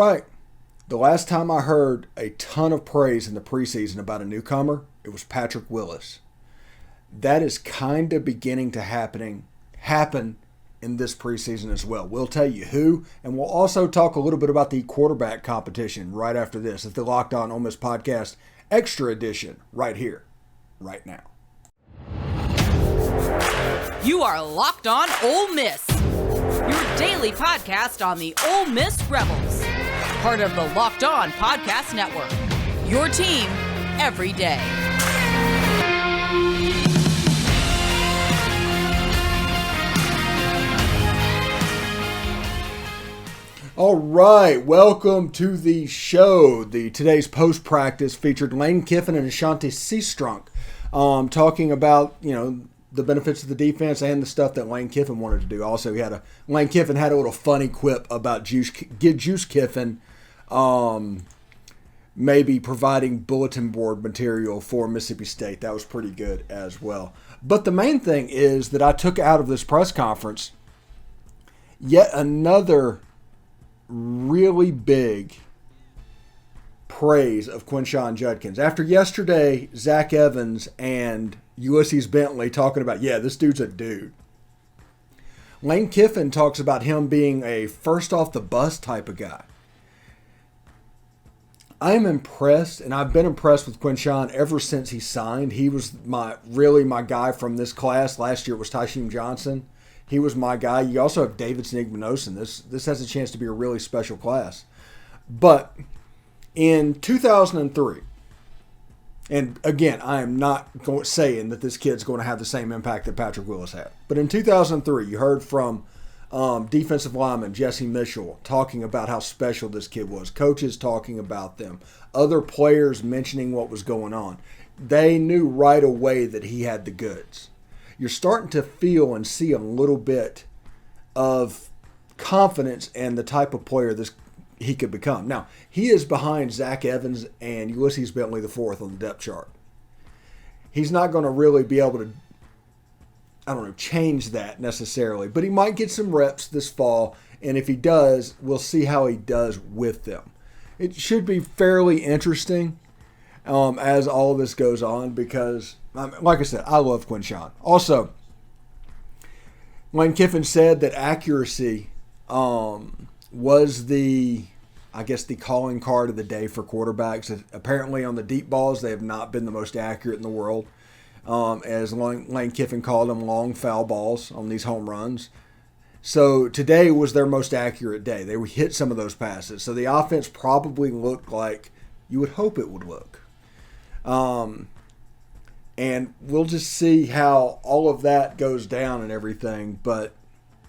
right. The last time I heard a ton of praise in the preseason about a newcomer, it was Patrick Willis. That is kind of beginning to happen in this preseason as well. We'll tell you who, and we'll also talk a little bit about the quarterback competition right after this at the Locked On Ole Miss Podcast Extra Edition right here, right now. You are Locked On Ole Miss, your daily podcast on the Ole Miss Rebels, part of the Locked On Podcast Network, your team every day. All right, welcome to the show. Today's post-practice featured Lane Kiffin and Ashanti Cistrunk talking about, the benefits of the defense and the stuff that Lane Kiffin wanted to do. Also, Lane Kiffin had a little funny quip about Juice Kiffin maybe providing bulletin board material for Mississippi State. That was pretty good as well. But the main thing is that I took out of this press conference yet another really big praise of Quinshon Judkins. After yesterday, Zach Evans and Ulysses Bentley talking about, this dude's a dude. Lane Kiffin talks about him being a first off the bus type of guy. I'm impressed, and I've been impressed with Quinshon ever since he signed. He was my guy from this class. Last year it was Tysheem Johnson. He was my guy. You also have Davidson Igmanosin. This has a chance to be a really special class. But in 2003, and again, I am not saying that this kid's going to have the same impact that Patrick Willis had. But in 2003, you heard from defensive lineman Jesse Mitchell talking about how special this kid was. Coaches talking about them. Other players mentioning what was going on. They knew right away that he had the goods. You're starting to feel and see a little bit of confidence in the type of player he could become. Now, he is behind Zach Evans and Ulysses Bentley IV on the depth chart. He's not going to really be able to, change that necessarily, but he might get some reps this fall, and if he does, we'll see how he does with them. It should be fairly interesting as all of this goes on because, like I said, I love Quinshon. Also, Lane Kiffin said that accuracy was the calling card of the day for quarterbacks. Apparently on the deep balls, they have not been the most accurate in the world. As Lane Kiffin called them, long foul balls on these home runs. So today was their most accurate day. They hit some of those passes. So the offense probably looked like you would hope it would look. And we'll just see how all of that goes down and everything. But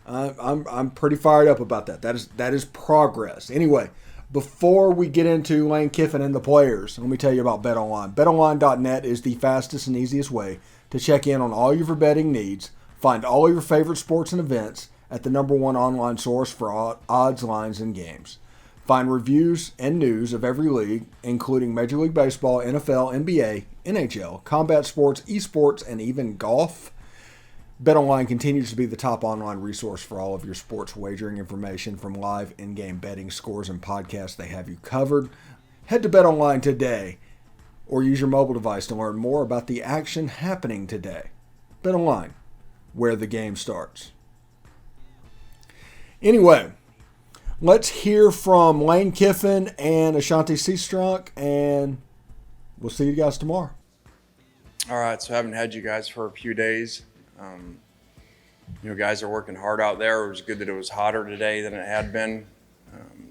I'm pretty fired up about that. That is progress. Anyway, before we get into Lane Kiffin and the players, let me tell you about BetOnline. BetOnline.net is the fastest and easiest way to check in on all of your betting needs. Find all of your favorite sports and events at the #1 online source for odds, lines, and games. Find reviews and news of every league, including Major League Baseball, NFL, NBA, NHL, combat sports, esports, and even golf. BetOnline continues to be the top online resource for all of your sports wagering information, from live in-game betting, scores, and podcasts. They have you covered. Head to BetOnline today or use your mobile device to learn more about the action happening today. BetOnline, where the game starts. Anyway, let's hear from Lane Kiffin and Ashanti Cistrunk, and we'll see you guys tomorrow. All right, so I haven't had you guys for a few days. Guys are working hard out there. It was good that it was hotter today than it had been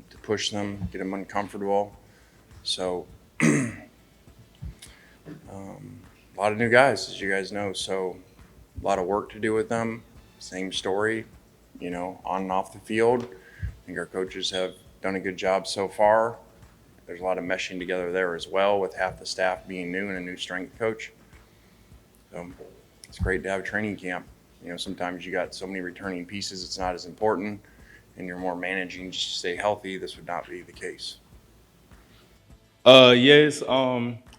to push them, get them uncomfortable. So a lot of new guys, as you guys know, so a lot of work to do with them. Same story, on and off the field. I think our coaches have done a good job so far. There's a lot of meshing together there as well, with half the staff being new and a new strength coach. So it's great to have a training camp. Sometimes you got so many returning pieces, it's not as important, and you're more managing just to stay healthy. This would not be the case. Yes.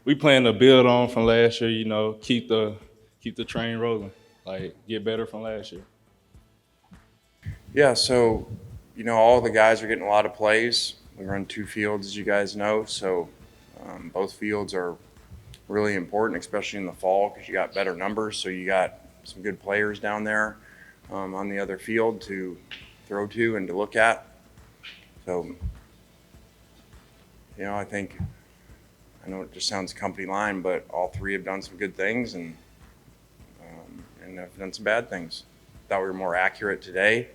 We plan to build on from last year. Keep the train rolling. Get better from last year. Yeah. So, all the guys are getting a lot of plays. We run 2 fields, as you guys know, so both fields are really important, especially in the fall, because you got better numbers. So you got some good players down there on the other field to throw to and to look at. So, I know it just sounds company line, but all 3 have done some good things and have done some bad things. Thought we were more accurate today.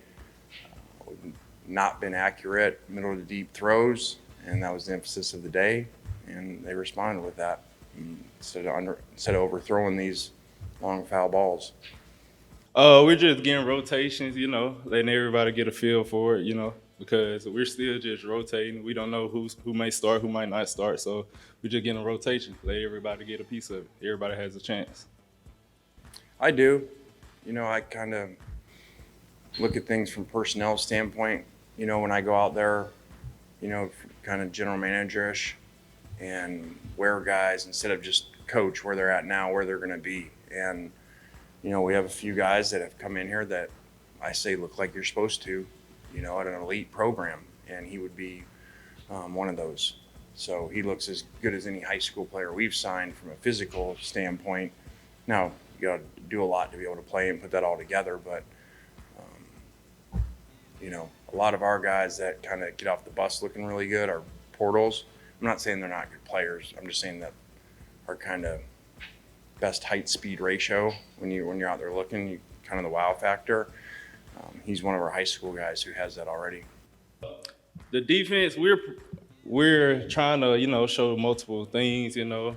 We've not been accurate middle to deep throws, and that was the emphasis of the day, and they responded with that instead of overthrowing these long foul balls. We're just getting rotations, letting everybody get a feel for it, because we're still just rotating. We don't know who may start, who might not start, so we're just getting a rotation. Let everybody get a piece of it. Everybody has a chance. I do. I kind of look at things from personnel standpoint, when I go out there, kind of general manager-ish, and where guys, instead of just coach where they're at now, where they're going to be. And, we have a few guys that have come in here that I say look like you're supposed to, at an elite program, and he would be one of those. So he looks as good as any high school player we've signed from a physical standpoint. Now, you got to do a lot to be able to play and put that all together, but a lot of our guys that kind of get off the bus looking really good are portals. I'm not saying they're not good players. I'm just saying that our kind of best height speed ratio when you're out there looking, you kind of the wow factor. He's one of our high school guys who has that already. The defense, we're trying to show multiple things, have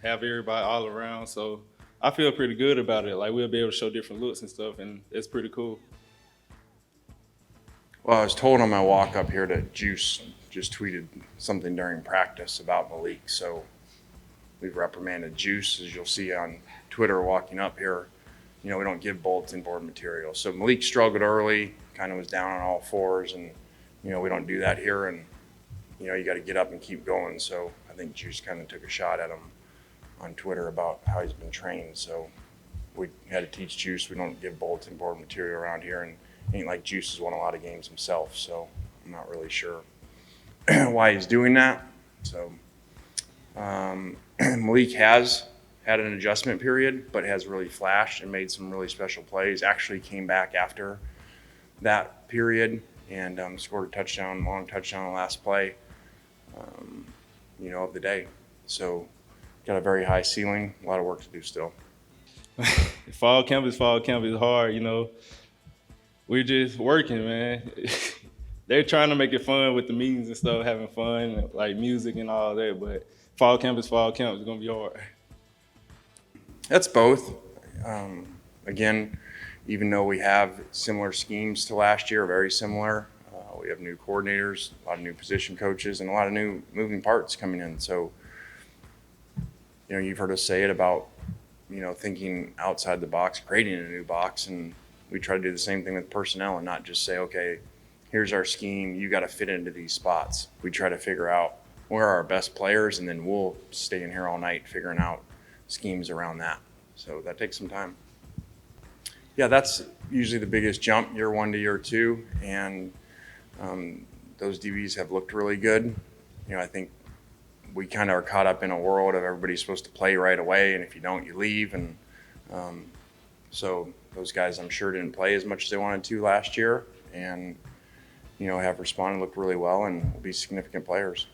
everybody all around. So I feel pretty good about it. Like, we'll be able to show different looks and stuff, and it's pretty cool. Well, I was told on my walk up here that Juice just tweeted something during practice about Malik. So we've reprimanded Juice, as you'll see on Twitter walking up here. We don't give bulletin board material. So Malik struggled early, kind of was down on all fours, and, we don't do that here. And, you got to get up and keep going. So I think Juice kind of took a shot at him on Twitter about how he's been trained. So we had to teach Juice we don't give bulletin board material around here, and it ain't like Juice has won a lot of games himself, so I'm not really sure why he's doing that. So Malik has had an adjustment period, but has really flashed and made some really special plays. Actually came back after that period and scored a long touchdown on the last play, of the day. So got a very high ceiling, a lot of work to do still. Fall camp is hard, We're just working, man. They're trying to make it fun with the meetings and stuff, having fun, like music and all that, but fall camp is fall camp. It's going to be hard. That's both. Again, even though we have similar schemes to last year, very similar, we have new coordinators, a lot of new position coaches, and a lot of new moving parts coming in. So, you've heard us say it about, thinking outside the box, creating a new box, and we try to do the same thing with personnel and not just say, okay, here's our scheme, you got to fit into these spots. We try to figure out where are our best players, and then we'll stay in here all night figuring out schemes around that. So that takes some time. Yeah, that's usually the biggest jump, year 1 to year 2, and those DBs have looked really good. I think we kind of are caught up in a world of everybody's supposed to play right away, and if you don't, you leave. And so those guys, I'm sure, didn't play as much as they wanted to last year, and have responded, looked really well, and will be significant players.